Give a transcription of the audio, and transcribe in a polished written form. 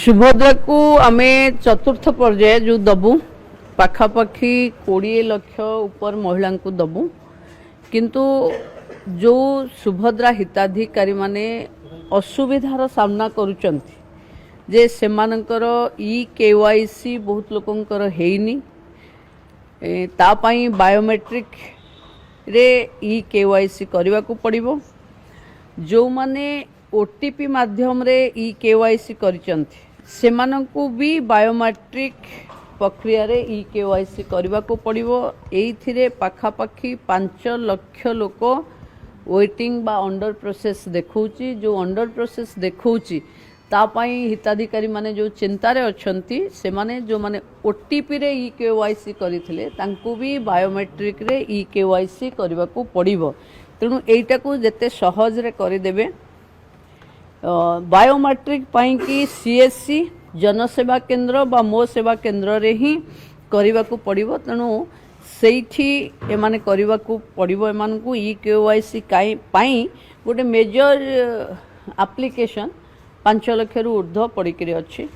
सुभद्रा को आम चतुर्थ पर्याय जो दबू पाखापाखि 20 लाख ऊपर महिला को दबू किंतु जो सुभद्रा हिताधिकारी माने असुविधार सामना करुचंती जे सेमानकर ई केवाईसी बहुत लोकंकर हेइनी तापाई बायोमेट्रिक रे ई केवाईसी करने को पड़िबो जो माने ओटीपी माध्यम रे ई केवाईसी करिचंती सेमानंकु भी बायोमेट्रिक प्रक्रिया रे ई केवाईसी करने को पड़िबो एइथिरे पाखापाखि 5 लाख लोक वेटिंग बा अंडर प्रोसेस देखौची जो अंडर प्रोसेस देखौची तापाई हिताधिकारी माने जो चिंतार अछंती से माने जो माने ओटीपी रे ई केवाईसी करिथिले तांकु भी बायोमेट्रिक रे ई केवाईसी करने को पड़िबो तेणु एइटा को जेते सहज रे करि देबे बायोमेट्रिक पाई कि सीएससी जनसेवा केंद्र बा मो सेवा केंद्र रे ही करने को पड़िबो तेणु सेठी एमाने करने को पड़िबो एमान को ई केवाईसी पाई गोटे मेजर एप्लिकेशन 5 लाख रु ऊर्ध्व पड़िक अच्छी।